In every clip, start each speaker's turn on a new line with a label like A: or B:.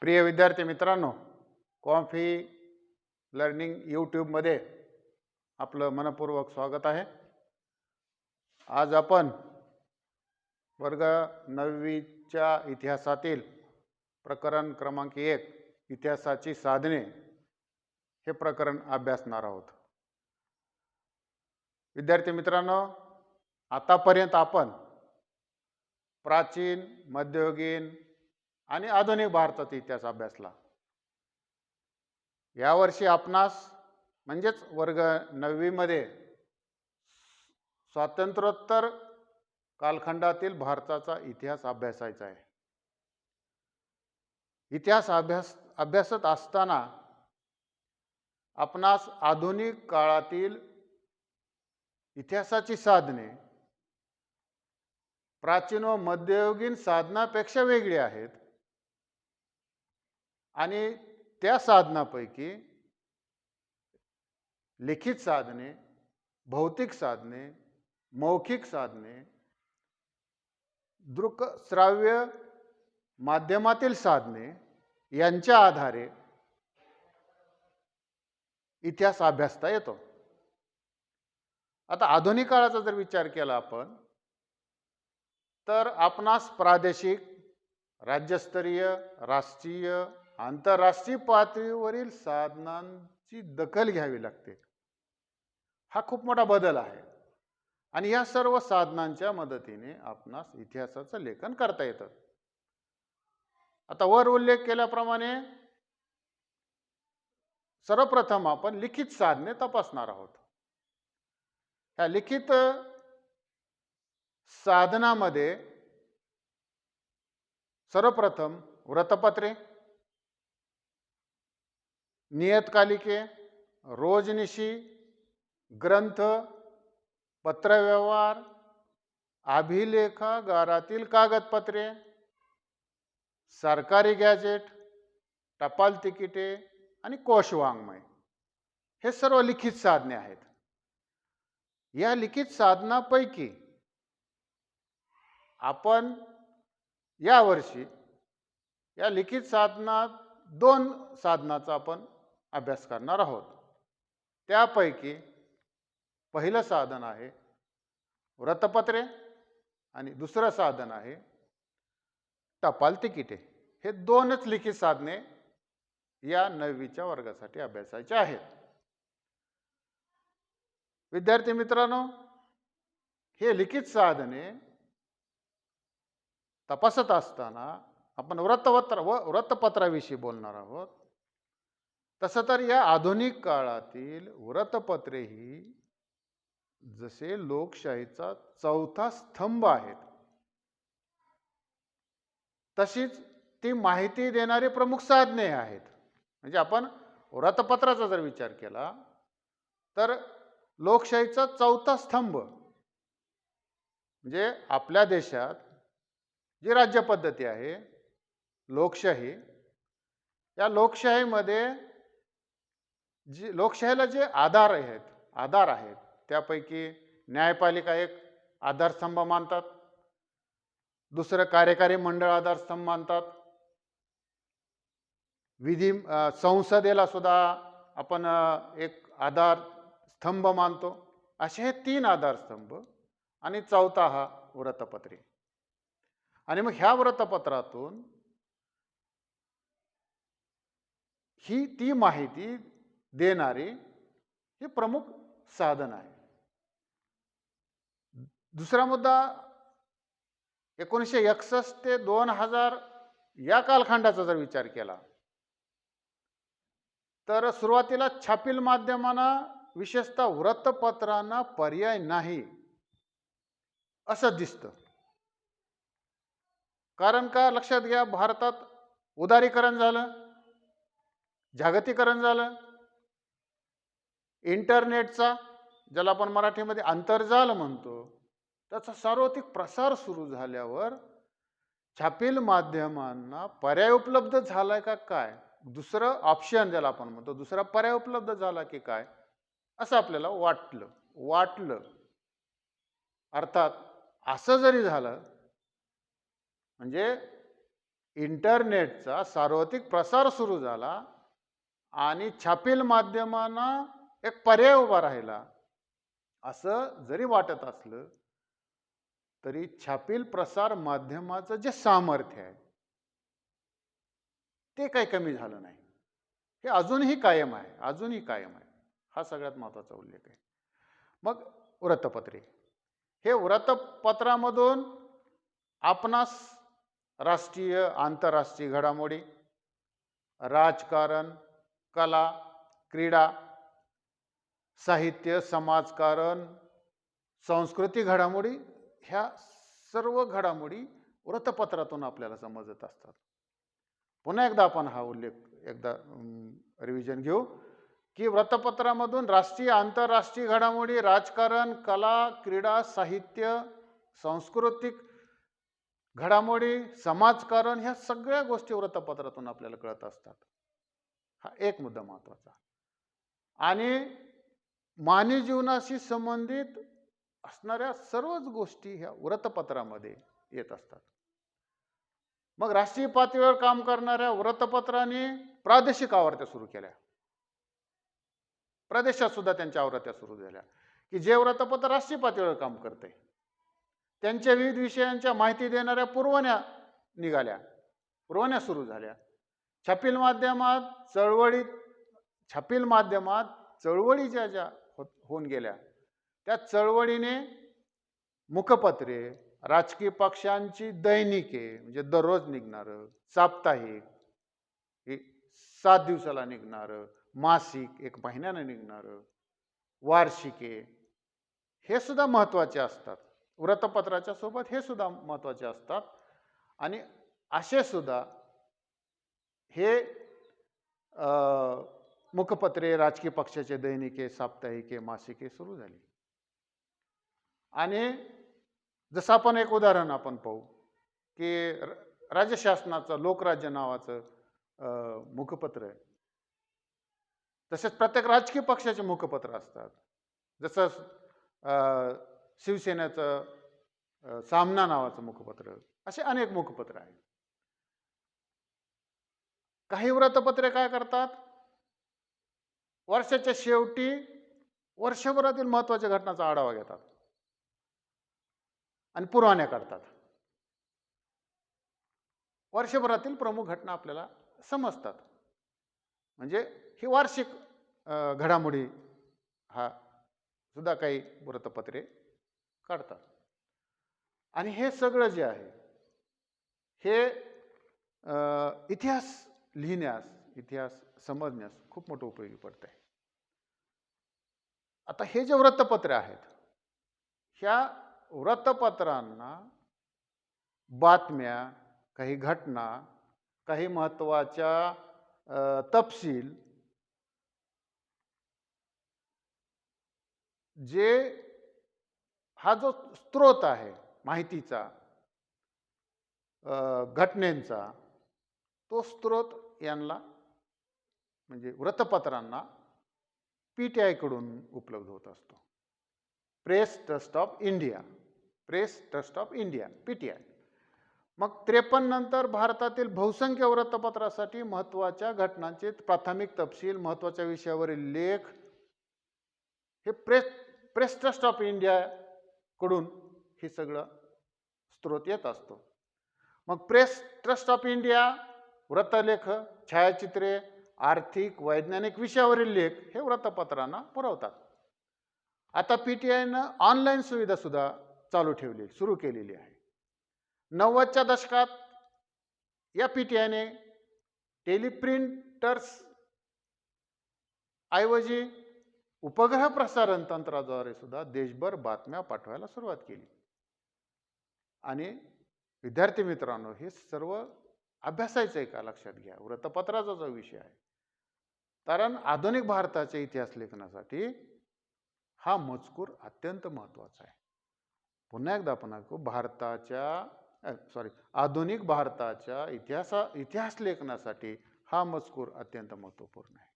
A: प्रिय विद्यार्थी मित्रांनो, कॉम्फी लर्निंग यूट्यूबमध्ये आपलं मनपूर्वक स्वागत आहे. आज आपण वर्ग 9वीच्या इतिहासातील प्रकरण क्रमांक 1 इतिहासाची साधने हे प्रकरण अभ्यासणार आहोत. विद्यार्थी मित्रांनो, आतापर्यंत आपण प्राचीन, मध्ययुगीन आणि आधुनिक भारताचा इतिहास अभ्यासला. यावर्षी आपणास म्हणजेच वर्ग 9वीमध्ये स्वातंत्र्योत्तर कालखंडातील भारताचा इतिहास अभ्यासायचा आहे. इतिहास अभ्यासत असताना आपणास आधुनिक काळातील इतिहासाची साधने प्राचीन व मध्ययुगीन साधनापेक्षा वेगळी आहेत आणि त्या साधनापैकी लिखित साधने, भौतिक साधने, मौखिक साधने, दृक श्राव्य माध्यमातील साधने यांच्या आधारे इतिहास अभ्यासता येतो. आता आधुनिक काळाचा जर विचार केला आपण तर आपणास प्रादेशिक, राज्यस्तरीय, राष्ट्रीय, आंतरराष्ट्रीय पातळीवरील साधनांची दखल घ्यावी लागते. हा खूप मोठा बदल आहे आणि या सर्व साधनांच्या मदतीने आपणास इतिहासाचं लेखन करता येतं. आता वर उल्लेख केल्याप्रमाणे सर्वप्रथम आपण लिखित साधने तपासणार आहोत. ह्या लिखित साधनामध्ये सर्वप्रथम वृत्तपत्रे, नियतकालिके, रोजनिशी, ग्रंथ, पत्रव्यवहार, अभिलेखागारातील कागदपत्रे, सरकारी गॅजेट, टपाल तिकिटे आणि कोशवाङ्मय हे सर्व लिखित साधने आहेत. या लिखित साधनापैकी आपण यावर्षी या लिखित साधनात 2 साधनाचा आपण अभ्यास करणार आहोत. त्यापैकी पहिलं साधन आहे वृत्तपत्रे आणि दुसरं साधन आहे टपाल तिकिटे. हे 2च लिखित साधने या 9वीच्या वर्गासाठी अभ्यासायचे आहेत. विद्यार्थी मित्रांनो, हे लिखित साधने तपासत असताना आपण वृत्तपत्राविषयी बोलणार आहोत. तसं तर या आधुनिक काळातील वृत्तपत्रे ही जसे लोकशाहीचा चौथा स्तंभ आहेत, तशीच ती माहिती देणारी प्रमुख साधने आहेत. म्हणजे आपण वृत्तपत्राचा जर विचार केला तर लोकशाहीचा चौथा स्तंभ म्हणजे आपल्या देशात जी राज्यपद्धती आहे लोकशाही, या लोकशाहीमध्ये लोकशाहीला जे आधार आहेत त्यापैकी न्यायपालिका एक आधारस्तंभ मानतात, दुसरं कार्यकारी मंडळ आधारस्तंभ मानतात, संसदेला सुद्धा आपण एक आधारस्तंभ मानतो. असे हे 3 आधारस्तंभ आणि चौथा हा वृत्तपत्रे. आणि मग ह्या वृत्तपत्रातून ही ती माहिती देणारी हे प्रमुख साधन आहे. दुसरा मुद्दा 1961 ते 2000 या कालखंडाचा जर विचार केला तर सुरुवातीला छापील माध्यमांना विशेषतः वृत्तपत्रांना पर्याय नाही असं दिसतं. कारण का लक्षात घ्या, भारतात उदारीकरण झालं, जागतिकीकरण झालं, इंटरनेटचा ज्याला आपण मराठीमध्ये आंतरजाल म्हणतो त्याचा सार्वत्रिक प्रसार सुरू झाल्यावर छापील माध्यमांना पर्याय उपलब्ध झालाय का काय, दुसरं ऑप्शन ज्याला आपण म्हणतो दुसरा पर्याय उपलब्ध झाला की काय असं आपल्याला वाटलं. अर्थात असं जरी झालं म्हणजे इंटरनेटचा सार्वत्रिक प्रसार सुरू झाला आणि छापील माध्यमांना एक पर्याय उभा राहिला असं जरी वाटत असलं तरी छापील प्रसार माध्यमाचं जे सामर्थ्य आहे ते काही कमी झालं नाही. हे अजूनही कायम आहे, अजूनही कायम आहे. हा सगळ्यात महत्त्वाचा उल्लेख आहे. मग वृत्तपत्रे, हे वृत्तपत्रामधून आपणास राष्ट्रीय आंतरराष्ट्रीय घडामोडी, राजकारण, कला, क्रीडा, साहित्य, समाजकारण, सांस्कृतिक घडामोडी, ह्या सर्व घडामोडी वृत्तपत्रातून आपल्याला समजत असतात. पुन्हा एकदा आपण हा उल्लेख एकदा रिव्हिजन घेऊ की वृत्तपत्रामधून राष्ट्रीय आंतरराष्ट्रीय घडामोडी, राजकारण, कला, क्रीडा, साहित्य, सांस्कृतिक घडामोडी, समाजकारण, ह्या सगळ्या गोष्टी वृत्तपत्रातून आपल्याला कळत असतात. हा एक मुद्दा महत्त्वाचा. आणि मानवी जीवनाशी संबंधित असणाऱ्या सर्वच गोष्टी ह्या वृत्तपत्रामध्ये येत असतात. मग राष्ट्रीय पातळीवर काम करणाऱ्या वृत्तपत्रांनी प्रादेशिक आवृत्त्या सुरू केल्या. प्रदेशात सुद्धा त्यांच्या आवृत्त्या सुरू झाल्या की जे वृत्तपत्र राष्ट्रीय पातळीवर काम करते त्यांच्या विविध विषयांच्या माहिती देणाऱ्या पुरवण्या निघाल्या, पुरवण्या सुरू झाल्या. छापील माध्यमात चळवळी ज्या होऊन गेल्या त्या चळवळीने मुखपत्रे, राजकीय पक्षांची दैनिके म्हणजे दररोज निघणारं, साप्ताहिक 7 दिवसाला निघणारं, मासिक 1 महिन्यानं निघणारं, वार्षिके, हे सुद्धा महत्त्वाचे असतात. वृत्तपत्राच्या सोबत हे सुद्धा महत्त्वाचे असतात. आणि असे सुद्धा हे मुखपत्रे, राजकीय पक्षाचे दैनिके, साप्ताहिके, मासिके सुरू झाली. आणि जसं आपण एक उदाहरण आपण पाहू की राज्य शासनाचं लोकराज्य नावाचं मुखपत्र आहे. तसेच प्रत्येक राजकीय पक्षाचे मुखपत्र असतात. जसं शिवसेनेचं सामना नावाचं मुखपत्र, असे अनेक मुखपत्र आहेत. काही वृत्तपत्रे काय करतात, वर्षाच्या शेवटी वर्षभरातील महत्त्वाच्या घटनांचा आढावा घेतात आणि पुरवण्या काढतात. वर्षभरातील प्रमुख घटना आपल्याला समजतात. म्हणजे ही वार्षिक घडामोडी हा सुद्धा काही वृत्तपत्रे काढतात. आणि हे सगळं जे आहे हे इतिहास लिहिण्यास, इतिहास समजण्यास खूप मोठं उपयोगी पडतं आहे. आता हे जे वृत्तपत्रे आहेत, ह्या वृत्तपत्रांना बातम्या, काही घटना, काही महत्त्वाच्या तपशील जे हा जो स्रोत आहे माहितीचा, घटनेचा, तो स्रोत यांना म्हणजे वृत्तपत्रांना PTI कडून उपलब्ध होत असतो. Press trust of India, press trust of India, PTI. मग 53 नंतर भारतातील बहुसंख्य वृत्तपत्रासाठी महत्त्वाच्या घटनांचे प्राथमिक तपशील, महत्त्वाच्या विषयावरील लेख हे प्रेस ट्रस्ट ऑफ इंडिया कडून हे सगळं स्रोत येत असतो. मग प्रेस ट्रस्ट ऑफ इंडिया वृत्तलेख, छायाचित्रे, आर्थिक, वैज्ञानिक विषयावरील लेख हे वृत्तपत्रांना पुरवतात. आता PTIनं ऑनलाईन सुविधा सुद्धा सुरू केलेली आहे. 90च्या दशकात या PTIने टेलिप्रिंटर्स ऐवजी उपग्रह प्रसारण तंत्राद्वारे सुद्धा देशभर बातम्या पाठवायला सुरुवात केली. आणि विद्यार्थी मित्रांनो, हे सर्व अभ्यासायचं आहे का लक्षात घ्या, वृत्तपत्राचा जो विषय आहे. कारण आधुनिक भारताच्या इतिहास लेखनासाठी हा मजकूर अत्यंत महत्त्वाचा आहे. पुन्हा एकदा आपण ऐकू, आधुनिक भारताच्या इतिहास लेखनासाठी हा मजकूर अत्यंत महत्त्वपूर्ण आहे.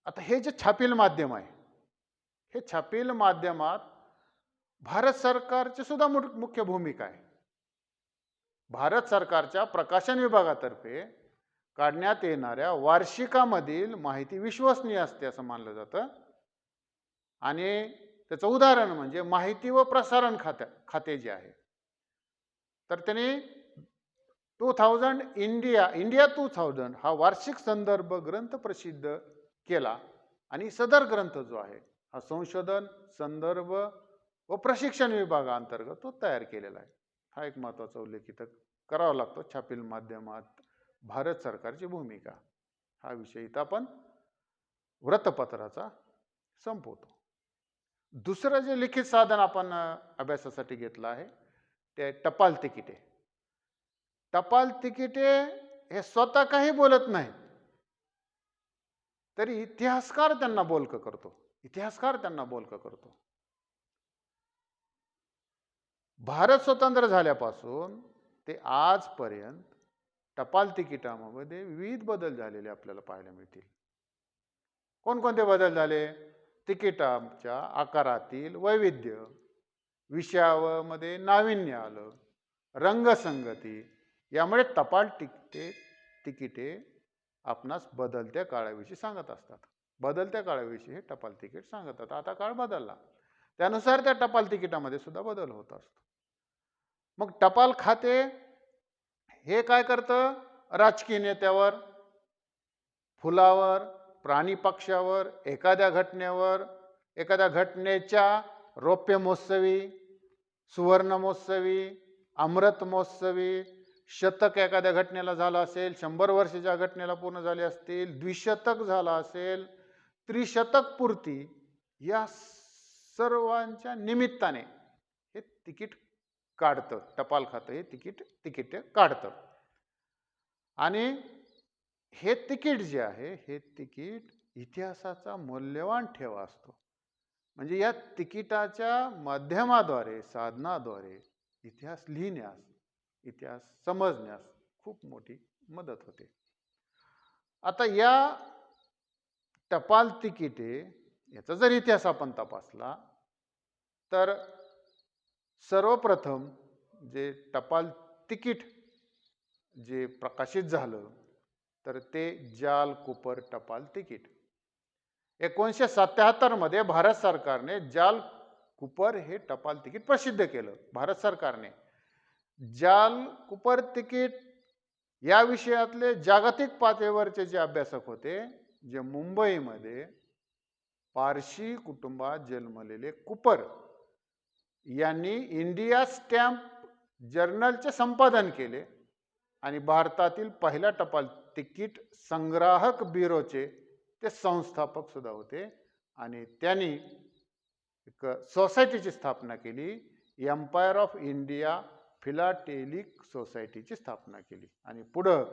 A: आता हे जे छापील माध्यम आहे, हे छापील माध्यमात भारत सरकारची सुद्धा मुख्य भूमिका आहे. भारत सरकारच्या प्रकाशन विभागातर्फे काढण्यात येणाऱ्या वार्षिकामधील माहिती विश्वसनीय असते असं मानलं जातं. आणि त्याचं उदाहरण म्हणजे माहिती व प्रसारण खाते जे आहे, तर त्यांनी 2000 इंडिया 2000 हा वार्षिक संदर्भ ग्रंथ प्रसिद्ध केला. आणि सदर ग्रंथ जो आहे हा संशोधन, संदर्भ व प्रशिक्षण विभागाअंतर्गत तो तयार केलेला आहे. हा एक महत्त्वाचा उल्लेख इथं करावा लागतो. छापील माध्यमात भारत सरकारची भूमिका हा विषय इथं आपण वृत्तपत्राचा संपवतो. दुसरं जे लिखित साधन आपण अभ्यासासाठी घेतलं आहे ते टपाल तिकिटे. टपाल तिकिटे हे स्वतः काही बोलत नाहीत, तरी इतिहासकार त्यांना बोलकं करतो. भारत स्वतंत्र झाल्यापासून ते आजपर्यंत टपाल तिकिटामध्ये विविध बदल झालेले आपल्याला पाहायला मिळतील. कोणकोणते बदल झाले? तिकिटाच्या आकारातील वैविध्य, विषयामध्ये नाविन्य आलं, रंगसंगती, यामुळे टपाल तिकिटे आपणास बदलत्या काळाविषयी सांगत असतात. बदलत्या काळाविषयी हे टपाल तिकीट सांगतात. आता काळ बदलला, त्यानुसार त्या टपाल तिकिटामध्ये सुद्धा बदल होत असतो. मग टपाल खाते हे काय करतं? राजकीय नेत्यावर, फुलावर, प्राणी पक्षावर, एखाद्या घटनेवर, एखाद्या घटनेच्या रौप्य महोत्सवी, सुवर्ण महोत्सवी, अमृत महोत्सवी, शतक एखाद्या घटनेला झालं असेल, 100 वर्षाच्या घटनेला पूर्ण झाले असतील, द्विशतक झाला असेल, त्रिशतक पूर्ती, या सर्वांच्या निमित्ताने हे तिकीट काढतं. टपाल खातं हे तिकीट काढतं. आणि हे तिकीट जे आहे हे तिकीट इतिहासाचा मौल्यवान ठेवा असतो. म्हणजे या तिकिटाच्या माध्यमाद्वारे, साधनाद्वारे इतिहास लिहिण्यास, इतिहास समजण्यास खूप मोठी मदत होते. आता या टपाल तिकिटे याचा जर इतिहास आपण तपासला तर सर्वप्रथम जे टपाल तिकीट जे प्रकाशित झालं तर ते जाल कुपर टपाल तिकीट 1977 मध्ये भारत सरकारने जाल कुपर हे टपाल तिकीट प्रसिद्ध केलं. भारत सरकारने जाल कुपर तिकीट या विषयातले जागतिक पातळीवरचे जे अभ्यासक होते, जे मुंबईमध्ये पारशी कुटुंबात जन्मलेले कुपर यांनी इंडिया स्टॅम्प जर्नलचे संपादन केले आणि भारतातील पहिल्या टपाल तिकीट संग्राहक ब्युरोचे ते संस्थापक सुद्धा होते. आणि त्यांनी एक सोसायटीची स्थापना केली, एम्पायर ऑफ इंडिया फिलाटेलिक सोसायटीची स्थापना केली. आणि पुढं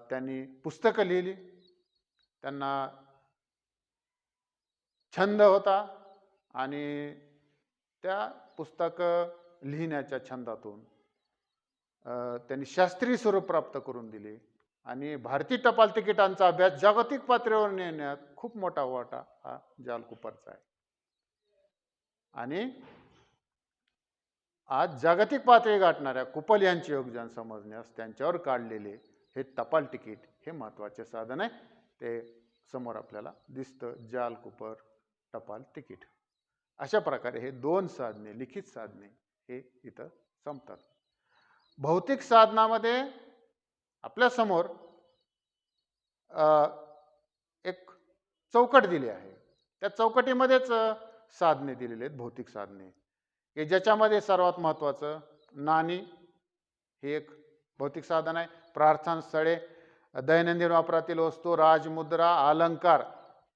A: त्यांनी पुस्तकं लिहिली. त्यांना छंद होता आणि त्या पुस्तकं लिहिण्याच्या छंदातून त्यांनी शास्त्रीय स्वरूप प्राप्त करून दिले. आणि भारतीय टपाल तिकिटांचा अभ्यास जागतिक पातळीवर नेण्यात खूप मोठा वाटा हा जाल कुपरचा आहे. आणि आज जागतिक पातळी गाठणाऱ्या कुपल यांचे योगदान समजण्यास त्यांच्यावर काढलेले हे टपाल तिकीट हे महत्त्वाचे साधन आहे. ते समोर आपल्याला दिसतं, जाल कुपर टपाल तिकीट. अशा प्रकारे हे दोन साधने, लिखित साधने हे इथं संपतात. भौतिक साधनामध्ये आपल्या समोर एक चौकट दिली आहे. त्या चौकटीमध्येच साधने दिलेली आहेत, भौतिक साधने, की ज्याच्यामध्ये सर्वात महत्त्वाचं नाणी हे एक भौतिक साधन आहे. प्रार्थनास्थळे, दैनंदिन वापरातील वस्तू, राजमुद्रा, अलंकार,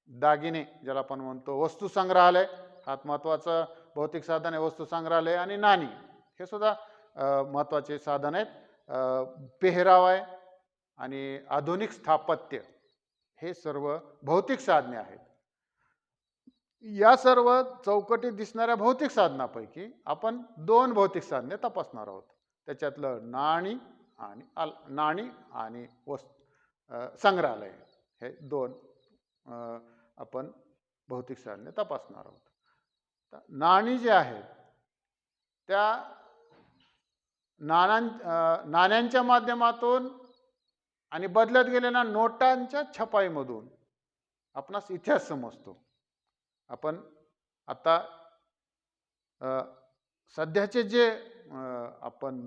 A: दागिने ज्याला आपण म्हणतो, वस्तू संग्रहालय हा महत्त्वाचं भौतिक साधन आहे. वस्तू संग्रहालय आणि नाणी हे सुद्धा महत्त्वाचे साधन आहेत. पेहराव आहे आणि आधुनिक स्थापत्य हे सर्व भौतिक साधने आहेत. या सर्व चौकटीत दिसणाऱ्या भौतिक साधनापैकी आपण दोन भौतिक साधने तपासणार आहोत. त्याच्यातलं नाणी आणि संग्रहालय हे दोन आपण भौतिक साधने तपासणार आहोत. नाणी जे आहेत त्या नाण्यांच्या माध्यमातून आणि बदलत गेलेल्या नोटांच्या छपाईमधून आपणास इतिहास समजतो. आपण आता सध्याचे जे आपण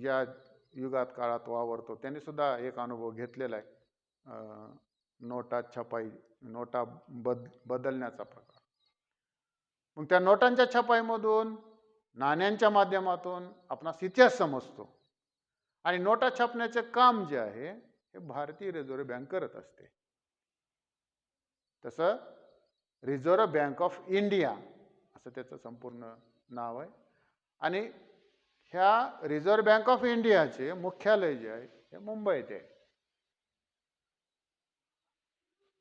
A: या युगात काळात वावरतो त्यांनी सुद्धा एक अनुभव घेतलेला आहे. नोटा छपाई, नोटा बदलण्याचा प्रकार. मग त्या नोटांच्या छपाईमधून, नाण्यांच्या माध्यमातून आपणास इतिहास समजतो. आणि नोटा छापण्याचे काम जे आहे हे भारतीय रिझर्व्ह बँक करत असते. तसं रिझर्व्ह बँक ऑफ इंडिया असं त्याचं संपूर्ण नाव आहे. आणि ह्या रिझर्व्ह बँक ऑफ इंडियाचे मुख्यालय जे आहे हे मुंबईत आहे.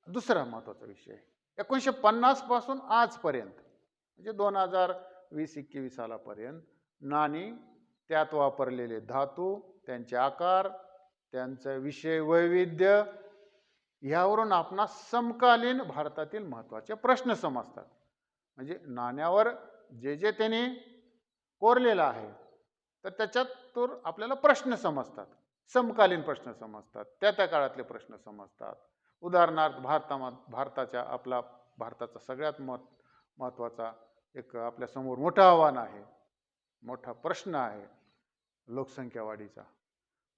A: दुसरा महत्त्वाचा विषय 1950 पासून आजपर्यंत म्हणजे 2020-21 सालापर्यंत नाणी, त्यात वापरलेले धातू, त्यांचे आकार, त्यांचं विषय वैविध्य ह्यावरून आपणास समकालीन भारतातील महत्त्वाचे प्रश्न समजतात. म्हणजे नाण्यावर जे जे त्यांनी कोरलेलं आहे तर त्याच्यातून आपल्याला प्रश्न समजतात, समकालीन प्रश्न समजतात, त्या त्या काळातले प्रश्न समजतात. उदाहरणार्थ भारताचा सगळ्यात महत्त्वाचा एक आपल्यासमोर मोठं आव्हान आहे, मोठा प्रश्न आहे लोकसंख्या वाढीचा.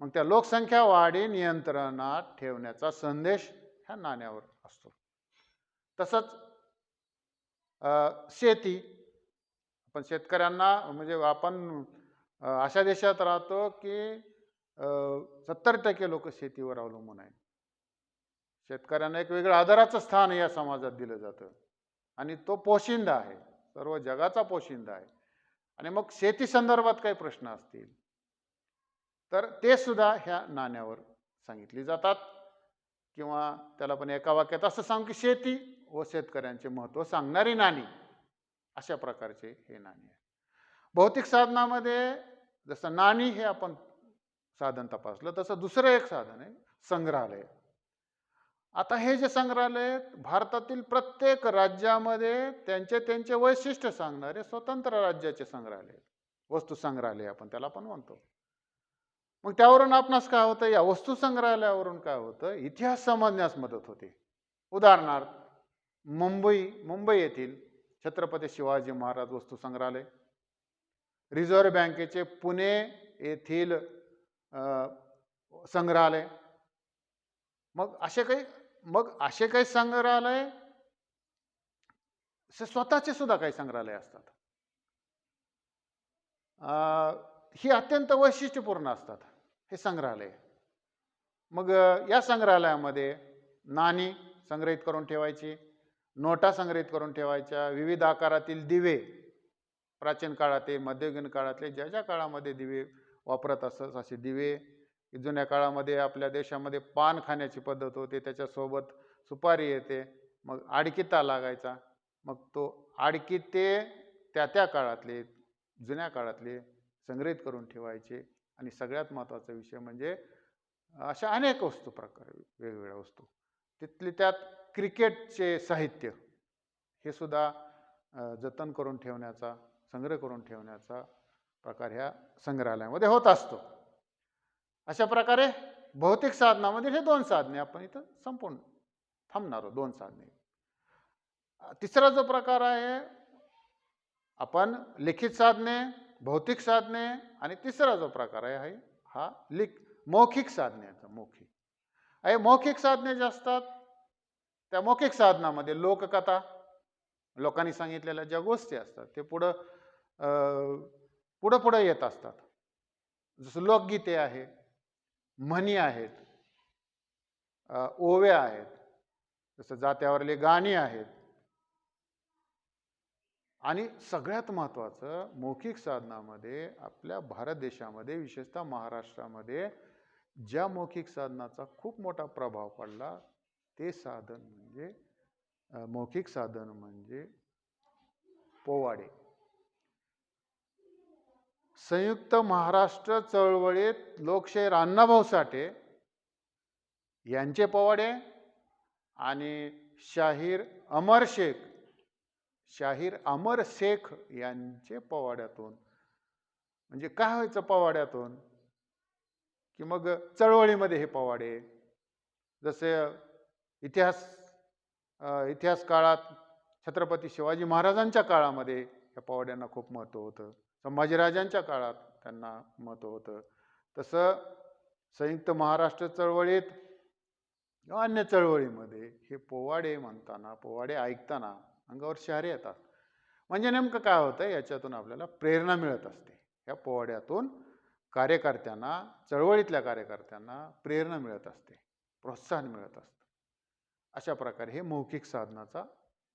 A: मग त्या लोकसंख्या वाढी नियंत्रणात ठेवण्याचा संदेश ह्या नाण्यावर असतो. तसंच शेती, आपण शेतकऱ्यांना म्हणजे आपण अशा देशात राहतो की 70% लोक शेतीवर अवलंबून आहेत. शेतकऱ्यांना एक वेगळं आदराचं स्थान या समाजात दिलं जातं आणि तो पोशिंदा आहे, सर्व जगाचा पोशिंदा आहे. आणि मग शेती संदर्भात काही प्रश्न असतील तर ते सुद्धा ह्या नाण्यावर सांगितली जातात. किंवा त्याला पण एका वाक्यात असं सांगू की शेती व शेतकऱ्यांचे महत्त्व सांगणारी नाणी, अशा प्रकारचे हे नाणी आहे. भौतिक साधनामध्ये जसं नाणी हे आपण साधन तपासलं तसं दुसरं एक साधन आहे संग्रहालय. आता हे जे संग्रहालय आहेत भारतातील प्रत्येक राज्यामध्ये त्यांचे वैशिष्ट्य सांगणारे स्वतंत्र राज्याचे संग्रहालय, वस्तू संग्रहालय आपण त्याला पण म्हणतो. मग त्यावरून आपणास काय होतं, या वस्तू संग्रहालयावरून काय होतं, इतिहास समजण्यास मदत होते. उदाहरणार्थ मुंबई येथील छत्रपती शिवाजी महाराज वस्तू संग्रहालय, रिझर्व्ह बँकेचे पुणे येथील संग्रहालय, मग असे काही संग्रहालय स्वतःचे सुद्धा काही संग्रहालय असतात. ही अत्यंत वैशिष्ट्यपूर्ण असतात हे संग्रहालय. मग या संग्रहालयामध्ये नाणी संग्रहित करून ठेवायची, नोटा संग्रहित करून ठेवायच्या, विविध आकारातील दिवे, प्राचीन काळातील मध्ययुगीन काळातले ज्या ज्या काळामध्ये दिवे वापरत असत असे दिवे. जुन्या काळामध्ये आपल्या देशामध्ये पान खाण्याची पद्धत होती, त्याच्यासोबत सुपारी येते, मग आडकिता लागायचा. मग तो आडकिते त्या त्या काळातले जुन्या काळातले संग्रहित करून ठेवायचे. आणि सगळ्यात महत्त्वाचा विषय म्हणजे अशा अनेक वस्तू प्रकार, वेगवेगळ्या वस्तू, तिथले त्यात क्रिकेटचे साहित्य हे सुद्धा जतन करून ठेवण्याचा, संग्रह करून ठेवण्याचा प्रकार ह्या संग्रहालयामध्ये होत असतो. अशा प्रकारे भौतिक साधनामध्ये हे दोन साधने आपण इथं संपूर्ण थांबणार आहोत, दोन साधने. तिसरा जो प्रकार आहे आपण लिखित साधने, भौतिक साधने, आणि तिसरा जो प्रकार आहे हा मौखिक साधनेचा. मौखिक साधने जे असतात त्या मौखिक साधनामध्ये लोककथा, लोकांनी सांगितलेल्या ज्या गोष्टी असतात ते पुढं येत असतात. जसं लोकगीते आहे, म्हणी आहेत, ओव्या आहेत, जसं जात्यावरली गाणी आहेत. आणि सगळ्यात महत्त्वाचं मौखिक साधनामध्ये आपल्या भारत देशामध्ये विशेषतः महाराष्ट्रामध्ये ज्या मौखिक साधनाचा खूप मोठा प्रभाव पडला ते साधन म्हणजे मौखिक साधन म्हणजे पोवाडे. संयुक्त महाराष्ट्र चळवळीत लोकशाहीर अण्णाभाऊ साठे यांचे पोवाडे आणि शाहीर अमर शेख यांचे पोवाड्यातून म्हणजे काय व्हायचं पोवाड्यातून, की मग चळवळीमध्ये हे पोवाडे, जसे इतिहास इतिहास काळात छत्रपती शिवाजी महाराजांच्या काळामध्ये या पोवाड्यांना खूप महत्त्व होतं. संभाजीराजांच्या काळात त्यांना महत्त्व होतं. तसं संयुक्त महाराष्ट्र चळवळीत किंवा अन्य चळवळीमध्ये हे पोवाडे म्हणताना, पोवाडे ऐकताना अंगावर शहारे येतात. म्हणजे नेमकं काय होतं, याच्यातून आपल्याला प्रेरणा मिळत असते. या पोवाड्यातून कार्यकर्त्यांना, चळवळीतल्या कार्यकर्त्यांना प्रेरणा मिळत असते, प्रोत्साहन मिळत असतं. अशा प्रकारे हे मौखिक साधनाचा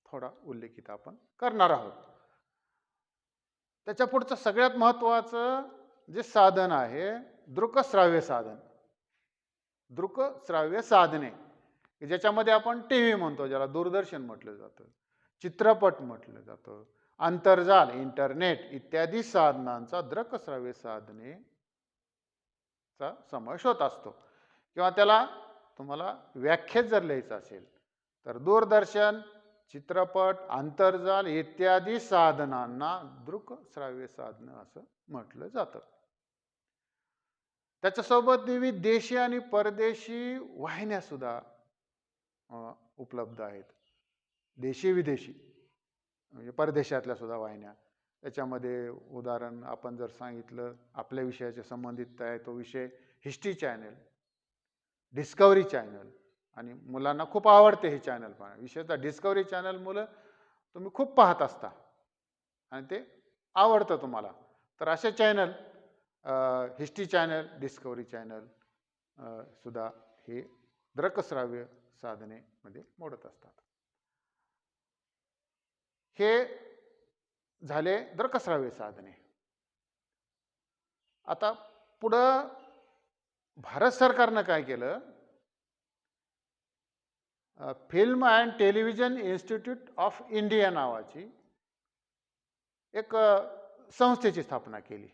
A: थोडा उल्लेखित आपण करणार आहोत. त्याच्या पुढचं सगळ्यात महत्त्वाचं जे साधन आहे, दृकश्राव्य साधन. दृकश्राव्य साधने, ज्याच्यामध्ये आपण टीव्ही म्हणतो, ज्याला दूरदर्शन म्हटलं जातं, चित्रपट म्हटलं जातं, आंतरजाल, इंटरनेट इत्यादी साधनांचा दृकश्राव्य साधनेचा समावेश होत असतो. किंवा त्याला तुम्हाला व्याख्येत जर लिहायचं असेल तर दूरदर्शन, चित्रपट, आंतरजाल इत्यादी साधनांना दृकश्राव्य साधनं असं म्हटलं जातं. त्याच्यासोबत विविध देशी आणि परदेशी वाहिन्या सुद्धा उपलब्ध आहेत. देशी विदेशी म्हणजे परदेशातल्या सुद्धा वाहिन्या. त्याच्यामध्ये उदाहरण आपण जर सांगितलं, आपल्या विषयाच्या संबंधित आहे तो विषय हिस्ट्री चॅनल, डिस्कवरी चॅनल, आणि मुलांना खूप आवडते हे चॅनल पाहणं. विशेषतः डिस्कवरी चॅनल मुलं तुम्ही खूप पाहत असता आणि ते आवडतं तुम्हाला. तर असे channel, history channel, discovery channel सुद्धा हे दृकश्राव्य साधनेमध्ये मोडत असतात. हे झाले दृकश्राव्य साधने. आता पुढं भारत सरकारनं काय केलं, film and television institute of India नावाची एक संस्थेची स्थापना केली.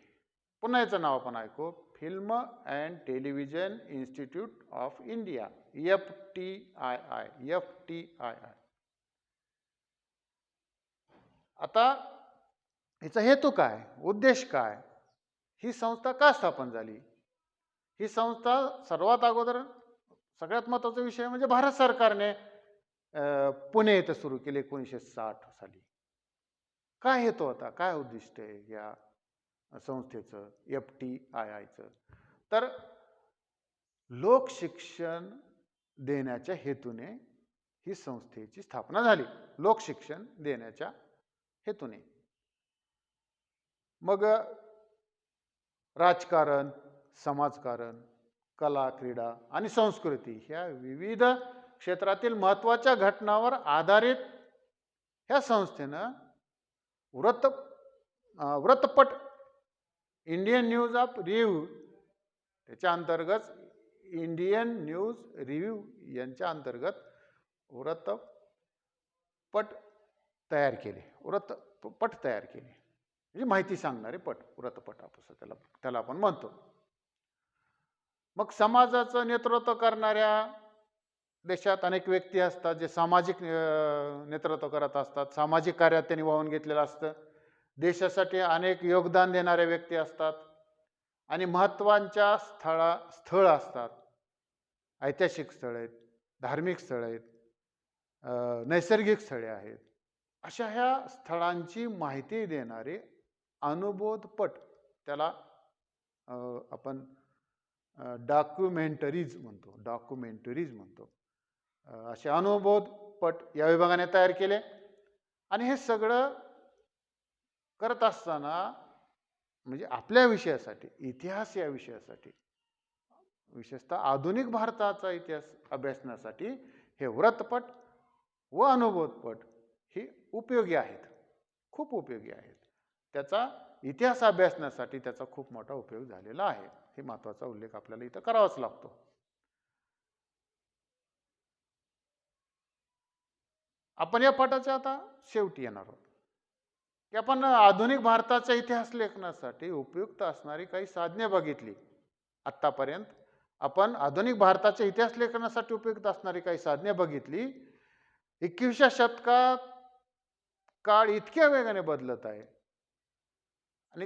A: पुन्हा याचं नाव आपण ऐकू, film and television institute of India, FTII. FTII. आता याचा हेतू काय, उद्देश काय, ही संस्था का स्थापन झाली? ही संस्था सर्वात अगोदर सगळ्यात महत्त्वाचा विषय म्हणजे भारत सरकारने पुणे येथे सुरू केले 1960 साली. काय हेतू होता, काय उद्दिष्ट आहे या संस्थेचं, FTIIचं? तर लोकशिक्षण देण्याच्या हेतूने ही संस्थेची स्थापना झाली. लोकशिक्षण देण्याच्या हेतूने. मग राजकारण, समाजकारण, कला, क्रीडा आणि संस्कृती ह्या विविध क्षेत्रातील महत्त्वाच्या घटनांवर आधारित ह्या संस्थेनं वृत्तपट, इंडियन न्यूज ऑफ रिव्ह्यू, त्याच्या अंतर्गत इंडियन न्यूज रिव्ह्यू यांच्या अंतर्गत वृत्तपट तयार केले. वृत्तपट तयार केले म्हणजे माहिती सांगणारे पट, वृत्तपट असं त्याला आपण म्हणतो. मग समाजाचं नेतृत्व करणाऱ्या देशात अनेक व्यक्ती असतात, जे सामाजिक नेतृत्व करत असतात, सामाजिक कार्यात त्यांनी वाहून घेतलेलं असतं. देशासाठी अनेक योगदान देणारे व्यक्ती असतात आणि महत्त्वाच्या स्थळ असतात. ऐतिहासिक स्थळ आहेत, धार्मिक स्थळ आहेत, नैसर्गिक स्थळे आहेत. अशा ह्या स्थळांची माहिती देणारे अनुभवपट, त्याला आपण डॉक्युमेंटरीज म्हणतो. असे अनुभवपट या विभागाने तयार केले. आणि हे सगळं करत असताना म्हणजे आपल्या विषयासाठी, इतिहास या विषयासाठी, विशेषतः आधुनिक भारताचा इतिहास अभ्यासण्यासाठी हे वृत्तपट व अनुभवपट हे उपयोगी आहेत, खूप उपयोगी आहेत. त्याचा इतिहास अभ्यासण्यासाठी त्याचा खूप मोठा उपयोग झालेला आहे. हे महत्त्वाचा उल्लेख आपल्याला इथं करावाच लागतो. आपण या पाठाच्या आता शेवटी येणार आहोत, की आपण आधुनिक भारताचा इतिहास लेखनासाठी उपयुक्त असणारी काही साधने बघितली. आत्तापर्यंत आपण आधुनिक भारताच्या इतिहास लेखनासाठी उपयुक्त असणारी काही साधने बघितली. 21व्या शतकात काळ इतक्या वेगाने बदलत आहे आणि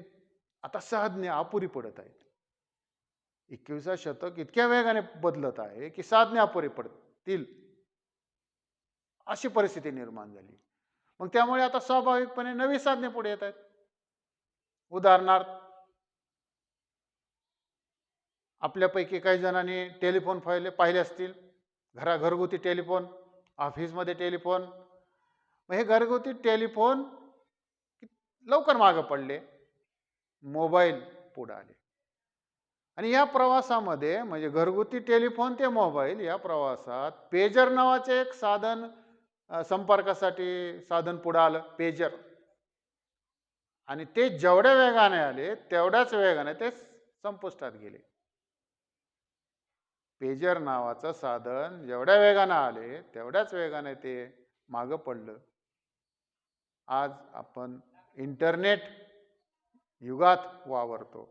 A: आता साधने अपुरी पडत आहेत. 21 शतक इतक्या वेगाने बदलत आहे की साधने अपुरी पडतील अशी परिस्थिती निर्माण झाली. मग त्यामुळे आता स्वाभाविकपणे नवी साधने पुढे येत आहेत. उदाहरणार्थ आपल्यापैकी काही जणांनी टेलिफोन पाहिले असतील. घरगुती टेलिफोन, ऑफिसमध्ये टेलिफोन. मग हे घरगुती टेलिफोन लवकर मागे पडले. मोबाईल पुढे आले. आणि या प्रवासामध्ये म्हणजे घरगुती टेलिफोन ते मोबाईल या प्रवासात पेजर नावाचे एक साधन संपर्कासाठी साधन पुढे आलं, पेजर. आणि ते जेवढ्या वेगाने आले तेवढ्याच वेगाने ते संपुष्टात गेले. पेजर नावाचं साधन जेवढ्या वेगाने आले तेवढ्याच वेगाने ते मागं पडलं. आज आपण इंटरनेट युगात वावरतो.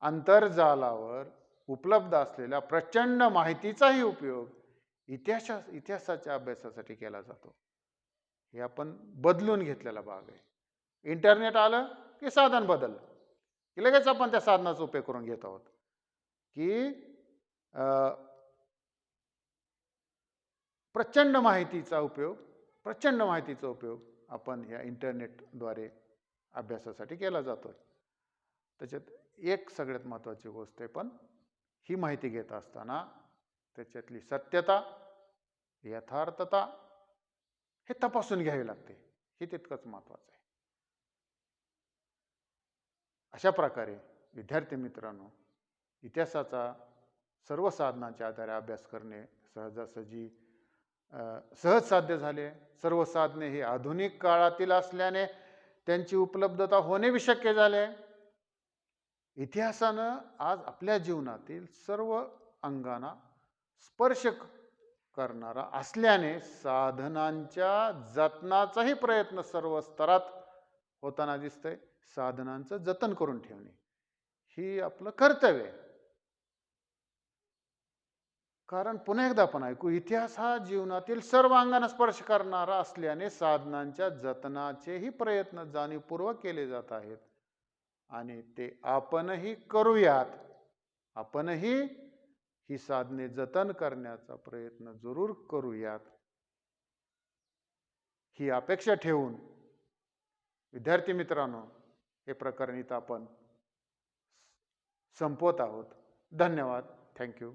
A: आंतरजालावर उपलब्ध असलेल्या प्रचंड माहितीचाही उपयोग इतिहासाच्या अभ्यासासाठी केला जातो. हे आपण बदलून घेतलेला भाग आहे. इंटरनेट आलं की साधन बदललं की लगेच आपण त्या साधनाचा उपयोग करून घेत आहोत की प्रचंड माहितीचा उपयोग आपण या इंटरनेटद्वारे अभ्यासासाठी केला जातो. त्याच्यात एक सगळ्यात महत्त्वाची गोष्ट आहे, पण ही माहिती घेत असताना त्याच्यातली सत्यता, यथार्थता हे तपासून घ्यावी लागते. हे तितकंच महत्त्वाचं आहे. अशा प्रकारे विद्यार्थी मित्रांनो, इतिहासाचा सर्व साधनांच्या आधारे अभ्यास करणे सहजासहजी सहज साध्य झाले. सर्व साधने ही आधुनिक काळातील असल्याने त्यांची उपलब्धता होणे भी शक्य झाले. इतिहासानं आज आपल्या जीवनातील सर्व अंगांना स्पर्श करणारा असल्याने साधनांच्या जतनाचाही प्रयत्न सर्व स्तरात होताना दिसतंय. साधनांचं जतन करून ठेवणे ही आपलं कर्तव्य आहे. कारण पुन्हा एकदा आपण ऐकू, इतिहास हा जीवनातील सर्व अंगांना स्पर्श करणारा असल्याने साधनांच्या जतनाचेही प्रयत्न जाणीवपूर्वक केले जात आहेत आणि ते आपणही करूयात. आपणही ही साधने जतन करण्याचा प्रयत्न जरूर करूयात ही अपेक्षा ठेवून विद्यार्थी मित्रांनो, हे प्रकरण इथं आपण संपवत आहोत. धन्यवाद. थँक्यू.